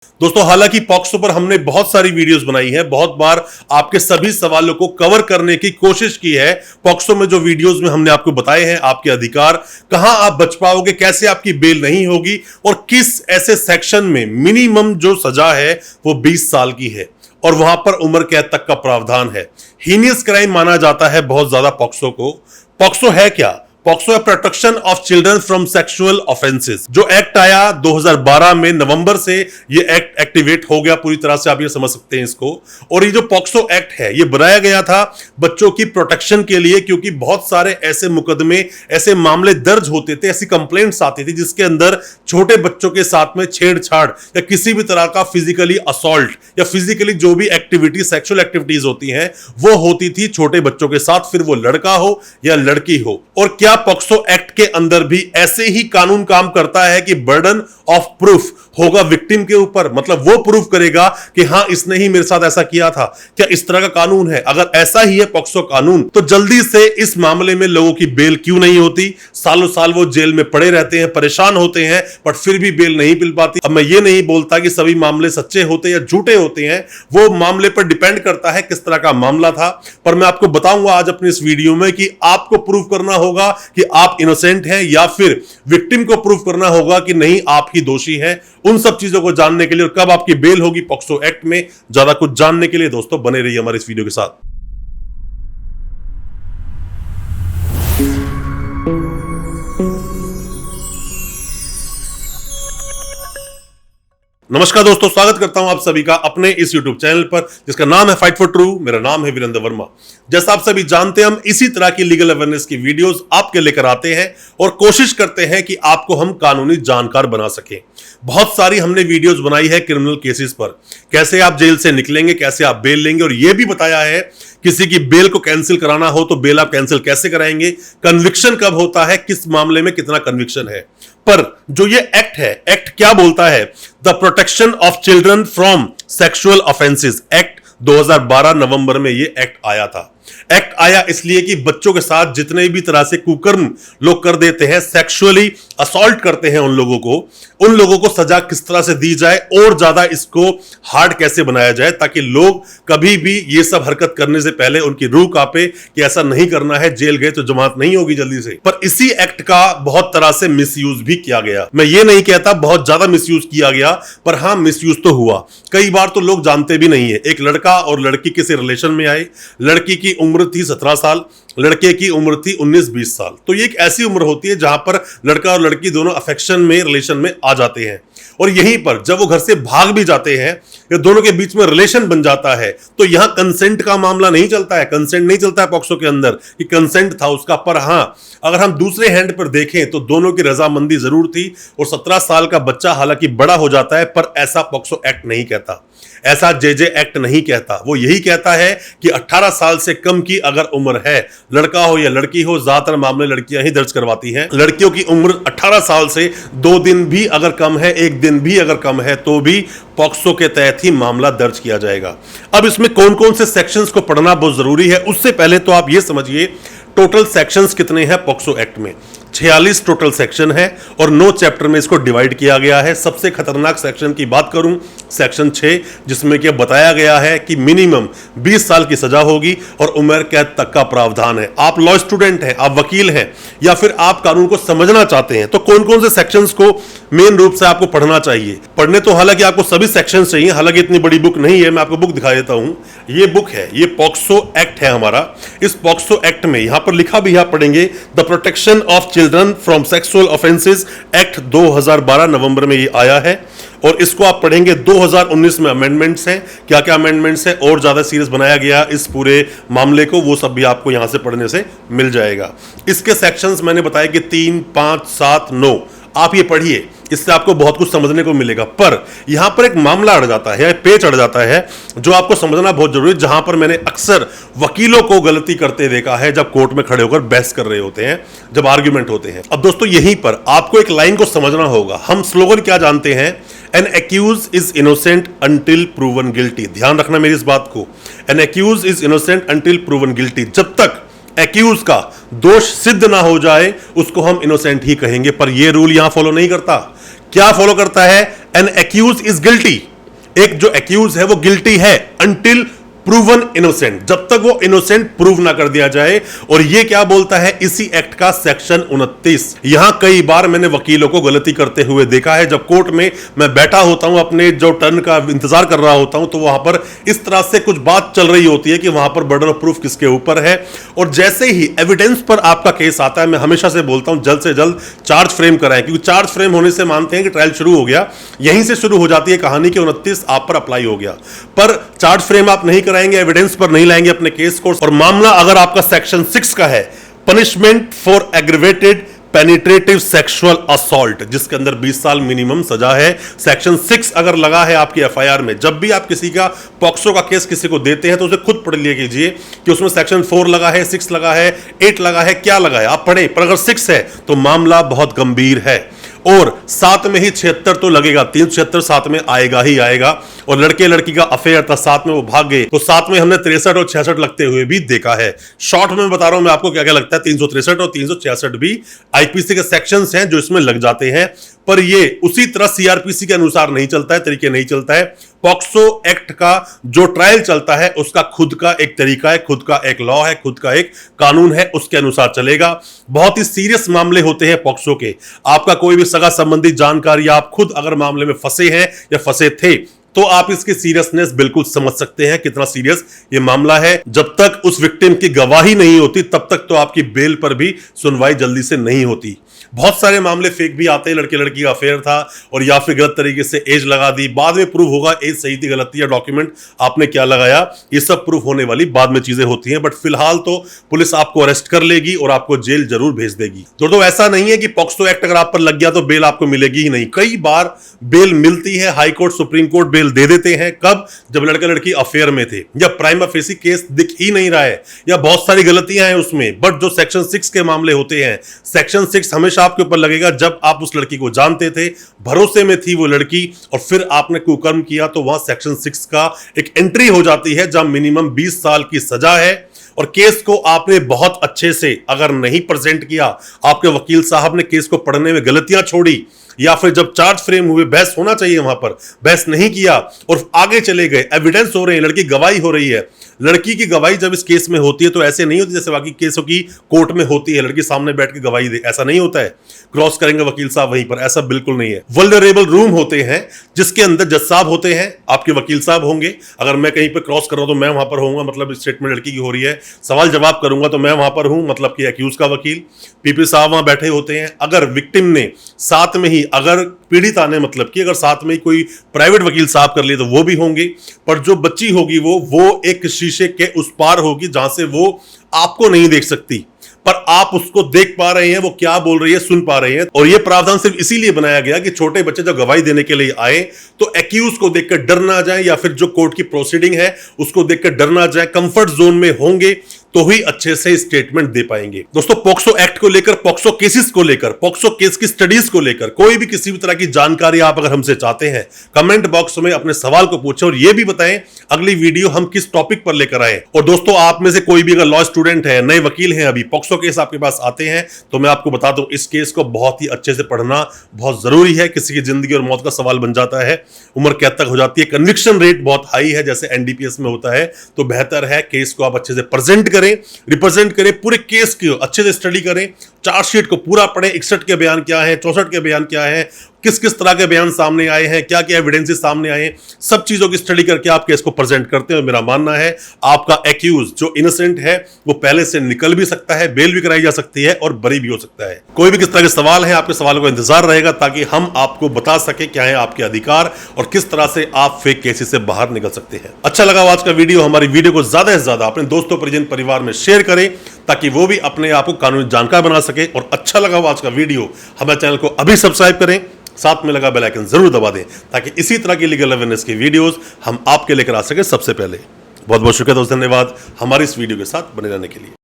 दोस्तों, हालांकि पॉक्सो पर हमने बहुत सारी वीडियोस बनाई हैं, बहुत बार आपके सभी सवालों को कवर करने की कोशिश की है। पॉक्सो में जो वीडियोस में हमने आपको बताए हैं आपके अधिकार, कहां आप बच पाओगे, कैसे आपकी बेल नहीं होगी और किस ऐसे सेक्शन में मिनिमम जो सजा है वो 20 साल की है और वहां पर उम्र कैद तक का प्रावधान है। हीनियस क्राइम माना जाता है बहुत ज्यादा पॉक्सो को। पॉक्सो है क्या? पॉक्सो है protection of children from sexual offences. जो एक्ट आया 2012 में नवंबर से ये एक्ट एक्टिवेट हो गया पूरी तरह से, आप ये समझ सकते हैं इसको। और ये जो पॉक्सो एक्ट है ये बनाया गया था बच्चों की प्रोटेक्शन के लिए, क्योंकि बहुत सारे ऐसे मुकदमे, ऐसे मामले दर्ज होते थे, ऐसी कंप्लेंट्स आती थी जिसके अंदर छोटे बच्चों के साथ में छेड़छाड़ या किसी भी तरह का फिजिकली असॉल्ट या फिजिकली जो भी एक्टिविटी, सेक्सुअल एक्टिविटीज होती हैं वो होती थी छोटे बच्चों के साथ, फिर वो लड़का हो या लड़की हो। और क्या पॉक्सो एक्ट के अंदर भी ऐसे ही कानून काम करता है कि बर्डन ऑफ प्रूफ होगा विक्टिम के ऊपर, मतलब वो प्रूफ करेगा कि हां इसने ही मेरे साथ ऐसा किया था। क्या इस तरह का कानून है? अगर ऐसा ही है पॉक्सो कानून, तो जल्दी से इस मामले में लोगों की बेल क्यों नहीं होती? सालों साल वो जेल में पड़े रहते हैं, परेशान होते हैं, बट फिर भी बेल नहीं मिल पाती। अब मैं ये नहीं बोलता कि सभी मामले सच्चे होते या झूठे होते हैं, वो मामले पर डिपेंड करता है किस तरह का मामला था। पर मैं आपको बताऊंगा आज अपनी इस वीडियो में कि आपको प्रूफ करना होगा कि आप इनोसेंट हैं या फिर विक्टिम को प्रूफ करना होगा कि नहीं आप ही दोषी हैं। उन सब चीजों को जानने के लिए और कब आपकी बेल होगी पॉक्सो एक्ट में, ज्यादा कुछ जानने के लिए दोस्तों बने रहिए हमारे इस वीडियो के साथ। नमस्कार दोस्तों, स्वागत करता हूं आप सभी का अपने इस YouTube चैनल पर जिसका नाम है फाइट फॉर ट्रू। मेरा नाम है वीरेंद्र वर्मा। जैसा आप सभी जानते हैं, हम इसी तरह की लीगल अवेयरनेस की वीडियोस आपके लेकर आते हैं और कोशिश करते हैं कि आपको हम कानूनी जानकार बना सकें। बहुत सारी हमने वीडियोस बनाई है क्रिमिनल केसेस पर, कैसे आप जेल से निकलेंगे, कैसे आप बेल लेंगे, और यह भी बताया है किसी की बेल को कैंसिल कराना हो तो बेल आप कैंसिल कैसे कराएंगे, कन्विक्शन कब होता है, किस मामले में कितना कन्विक्शन है। पर जो ये एक्ट है, एक्ट क्या बोलता है? The protection of children from sexual offences act 2012 नवंबर में ये एक्ट आया था। एक्ट आया इसलिए कि बच्चों के साथ जितने भी तरह से कुकर्म लोग कर देते हैं, सेक्सुअली असॉल्ट करते हैं उन लोगों को सजा किस तरह से दी जाए और ज्यादा इसको हार्ड कैसे बनाया जाए, ताकि लोग कभी भी ये सब हरकत करने से पहले उनकी रूह कांपे कि ऐसा नहीं करना है, जेल गए तो जमानत नहीं होगी जल्दी से। पर इसी एक्ट का बहुत तरह से मिसयूज भी किया गया। मैं ये नहीं कहता बहुत ज्यादा मिसयूज किया गया, पर हां मिसयूज तो हुआ। कई बार तो लोग जानते भी नहीं है। एक लड़का और लड़की किसी रिलेशन में आए, लड़की की उम्र थी 17 साल, लड़के की उम्र थी 19-20 साल। तो ये एक ऐसी उम्र होती है जहां पर लड़का और लड़की दोनों अफेक्शन में, रिलेशन में आ जाते हैं। और यहीं पर जब वो घर से भाग भी जाते हैं या दोनों के बीच में रिलेशन बन जाता है, तो यहां कंसेंट का मामला नहीं चलता है। कंसेंट नहीं चलता है पॉक्सो के अंदर कि कंसेंट था उसका। पर हां, अगर हम दूसरे हैंड पर देखें तो दोनों की रजामंदी जरूर थी। और 17 साल का बच्चा हालांकि बड़ा हो जाता है, पर ऐसा पॉक्सो एक्ट नहीं कहता, ऐसा जेजे एक्ट नहीं कहता। वो यही कहता है कि 18 साल से कम की अगर उम्र है, लड़का हो या लड़की हो, ज्यादातर मामले लड़कियां ही दर्ज करवाती हैं। लड़कियों की उम्र 18 साल से 2 दिन भी अगर कम है, 1 दिन भी अगर कम है, तो भी पॉक्सो के तहत ही मामला दर्ज किया जाएगा। अब इसमें कौन कौन से सेक्शंस को पढ़ना बहुत जरूरी है, उससे पहले तो आप ये समझिए टोटल सेक्शंस कितने हैं पॉक्सो एक्ट में। 46 टोटल सेक्शन है और 9 चैप्टर में इसको डिवाइड किया गया है। सबसे खतरनाक सेक्शन की बात करूं, सेक्शन 6, जिसमें कि बताया गया है कि मिनिमम 20 साल की सजा होगी और उम्र कैद तक का प्रावधान है। आप लॉ स्टूडेंट हैं, आप वकील हैं, या फिर आप कानून को समझना चाहते हैं, तो कौन कौन से सेक्शंस को मेन रूप से आपको पढ़ना चाहिए? पढ़ने तो हालांकि आपको सभी सेक्शंस चाहिए, हालांकि इतनी बड़ी बुक नहीं है। मैं आपको बुक दिखा देता हूं। ये बुक है, ये पॉक्सो एक्ट है हमारा। इस पॉक्सो एक्ट में यहां पर लिखा भी, आप पढ़ेंगे, the protection of children from sexual offences act 2012 नवंबर में ये आया है। और इसको आप पढ़ेंगे 2019 में अमेंडमेंट्स हैं, क्या क्या अमेंडमेंट्स हैं, और ज्यादा सीरियस बनाया गया इस पूरे मामले को, वो सब भी आपको यहां से पढ़ने से मिल जाएगा। इसके सेक्शंस मैंने बताया कि 3, 5, 7, 9, आप ये पढ़िए, इससे आपको बहुत कुछ समझने को मिलेगा। पर यहां पर एक मामला अड़ जाता है, पेच अड़ जाता है, जो आपको समझना बहुत जरूरी है, जहां पर मैंने अक्सर वकीलों को गलती करते देखा है जब कोर्ट में खड़े होकर बहस कर रहे होते हैं, जब आर्ग्यूमेंट होते हैं। अब दोस्तों यहीं पर आपको एक लाइन को समझना होगा। हम स्लोगन क्या जानते हैं? An accuse is innocent until proven guilty. ध्यान रखना मेरी इस बात को, an accuse is innocent until proven guilty. जब तक एक्यूज का दोष सिद्ध ना हो जाए उसको हम इनोसेंट ही कहेंगे। पर यह रूल यहां फॉलो नहीं करता। क्या फॉलो करता है? एन एक्यूज इज गिल्टी एक जो एक्यूज है वो गिल्टी है अनटिल प्रूवन इनोसेंट, जब तक वो इनोसेंट प्रूव ना कर दिया जाए। और ये क्या बोलता है इसी एक्ट का सेक्शन 29। यहां कई बार मैंने वकीलों को गलती करते हुए देखा है। जब कोर्ट में मैं बैठा होता हूं, अपने जो टर्न का इंतजार कर रहा होता हूं, तो वहां पर इस तरह से कुछ बात चल रही होती है कि वहां पर बर्डन ऑफ प्रूफ किसके ऊपर है। और जैसे ही एविडेंस पर आपका केस आता है, मैं हमेशा से बोलता हूं जल्द से जल्द चार्ज फ्रेम कराएं, क्योंकि चार्ज फ्रेम होने से मानते हैं कि ट्रायल शुरू हो गया, यहीं से शुरू हो जाती है कहानी कि 29 आप पर अप्लाई हो गया। पर चार्ज फ्रेम आप नहीं कराएंगे, एविडेंस पर नहीं लाएंगे अपने केस को, और मामला अगर आपका सेक्शन 6 का है, punishment for aggravated penetrative sexual assault, जिसके अंदर 20 साल मिनिमम सजा है। सेक्शन 6 अगर लगा है आपकी एफआईआर में, जब भी आप किसी का पॉक्सो का केस किसी को देते हैं तो उसे खुद पढ़ लिया कीजिए कि उसमें सेक्शन 4 लगा है, 6 लगा है, 8 लगा है, क्या लगा है आप पढ़े। पर अगर 6 है तो मामला बहुत गंभीर है। और साथ में ही 76 तो लगेगा, 376 साथ में आएगा ही आएगा। और लड़के लड़की का अफेयर था, साथ में वो भाग गए, तो साथ में हमने 63 और 66 लगते हुए भी देखा है। शॉर्ट में बता रहा हूं मैं आपको क्या क्या लगता है। 363 और 366 भी आईपीसी के सेक्शंस हैं जो इसमें लग जाते हैं, पर ये उसी तरह सीआरपीसी के अनुसार नहीं चलता है, तरीके नहीं चलता है। पॉक्सो एक्ट का जो ट्रायल चलता है उसका खुद का एक तरीका है, खुद का एक लॉ है, खुद का एक कानून है, उसके अनुसार चलेगा। बहुत ही सीरियस मामले होते हैं पॉक्सो के। आपका कोई भी सगा संबंधी जानकारी, आप खुद अगर मामले में फंसे हैं या फंसे थे, तो आप इसकी सीरियसनेस बिल्कुल समझ सकते हैं कितना सीरियस ये मामला है। जब तक उस विक्टिम की गवाही नहीं होती तब तक तो आपकी बेल पर भी सुनवाई जल्दी से नहीं होती। बहुत सारे मामले फेक भी आते हैं, लड़के लड़की का अफेयर था और या फिर गलत तरीके से एज लगा दी, बाद में प्रूव होगा एज सही थी गलत थी, या डॉक्यूमेंट आपने क्या लगाया, ये सब प्रूफ होने वाली बाद में चीजें होती हैं। बट फिलहाल तो पुलिस आपको अरेस्ट कर लेगी और आपको जेल जरूर भेज देगी। दोस्तों ऐसा नहीं है कि पॉक्सो एक्ट अगर आप पर लग गया तो बेल आपको मिलेगी ही नहीं। कई बार बेल मिलती है, high court supreme court bail दे देते हैं। कब? जब लड़का लड़की अफेयर में थे, या प्राइमा फेसी केस दिख ही नहीं रहा है, या बहुत सारी गलतियां हैं उसमें। बट जो सेक्शन 6 के मामले होते हैं, सेक्शन 6 हमेशा आपके ऊपर लगेगा जब आप उस लड़की को जानते थे, भरोसे में थी वो लड़की, और फिर आपने कुकर्म किया, तो वहां सेक्शन 6 का एक एंट्री हो जाती है जहां मिनिमम 20 साल की सजा है। और केस को आपने बहुत अच्छे से अगर नहीं प्रेजेंट किया, आपके वकील साहब ने केस को पढ़ने में गलतियां छोड़ी, या फिर जब चार्ज फ्रेम हुए, बहस होना चाहिए वहां पर, बहस नहीं किया और आगे चले गए, एविडेंस हो रहे हैं, लड़की गवाही हो रही है। लड़की की गवाही जब इस केस में होती है तो ऐसे नहीं होती जैसे बाकी केसों की कोर्ट में होती है, लड़की सामने बैठ के गवाही दे, ऐसा नहीं होता है। क्रॉस करेंगे वकील साहब वहीं पर, ऐसा बिल्कुल नहीं है। वल्नरेबल रूम होते हैं जिसके अंदर जज साहब होते हैं, आपके वकील साहब होंगे। अगर मैं कहीं पर क्रॉस कर रहा हूं तो मैं वहां पर होऊंगा, मतलब स्टेटमेंट लड़की की हो रही है, सवाल जवाब करूंगा तो मैं वहां पर हूं, मतलब कि एक्यूज का वकील। पीपी साहब वहां बैठे होते हैं। अगर विक्टिम ने साथ में ही, अगर पीड़िता ने, मतलब कि अगर साथ में ही कोई प्राइवेट वकील साहब कर लिए तो वो भी होंगे। पर जो बच्ची होगी वो एक शीशे के उस पार होगी जहां से वो आपको नहीं देख सकती, पर आप उसको देख पा रहे हैं, वो क्या बोल रही है सुन पा रहे हैं। और ये प्रावधान सिर्फ इसीलिए बनाया गया कि छोटे बच्चे जब गवाही देने के लिए आए तो एक्यूज को देखकर डर ना जाए, या फिर जो कोर्ट की प्रोसीडिंग है उसको देखकर डर ना जाए, कंफर्ट जोन में होंगे तो ही अच्छे से स्टेटमेंट दे पाएंगे। दोस्तों पॉक्सो एक्ट को लेकर, पॉक्सो केसेस को लेकर, पॉक्सो केस की स्टडीज को लेकर कोई भी किसी भी तरह की जानकारी आप अगर हमसे चाहते हैं, कमेंट बॉक्स में अपने सवाल को पूछें और यह भी बताएं अगली वीडियो हम किस टॉपिक पर लेकर आए। और दोस्तों आप में से कोई भी अगर लॉ स्टूडेंट है, नए वकील हैं, अभी पॉक्सो केस आपके पास आते हैं, तो मैं आपको बता दूं इस केस को बहुत ही अच्छे से पढ़ना बहुत जरूरी है। किसी की जिंदगी और मौत का सवाल बन जाता है, उम्र कैद तक हो जाती है, कन्विक्शन रेट बहुत हाई है जैसे एनडीपीएस में होता है, तो बेहतर है केस को आप अच्छे से प्रेजेंट करें, रिप्रेजेंट करें, पूरे केस की अच्छे से स्टडी करें, चार्जशीट को पूरा पढ़ें, 61 के बयान क्या है, 64 के बयान क्या है, किस किस तरह के बयान सामने आए हैं, क्या क्या एविडेंसेस सामने आए हैं, सब चीजों की स्टडी करके आप केस को प्रेजेंट करते हैं। मेरा मानना है आपका एक्यूज जो इनोसेंट है वो पहले से निकल भी सकता है, बेल भी कराई जा सकती है और बरी भी हो सकता है। कोई भी किस तरह के सवाल है, आपके सवालों का इंतजार रहेगा ताकि हम आपको बता सके क्या है आपके अधिकार और किस तरह से आप फेक केसेस से बाहर निकल सकते हैं। अच्छा लगा आज का वीडियो, हमारी वीडियो को ज्यादा से ज्यादा अपने दोस्तों, परिजन, परिवार में शेयर करें ताकि वो भी अपने आप को कानूनी जानकार बना सके। और अच्छा लगा आज का वीडियो, हमारे चैनल को अभी सब्सक्राइब करें, साथ में लगा बेल आइकन जरूर दबा दें ताकि इसी तरह की लीगल अवेयरनेस की वीडियोस हम आपके लेकर आ सके सबसे पहले। बहुत बहुत शुक्रिया दोस्त, धन्यवाद हमारी इस वीडियो के साथ बने रहने के लिए।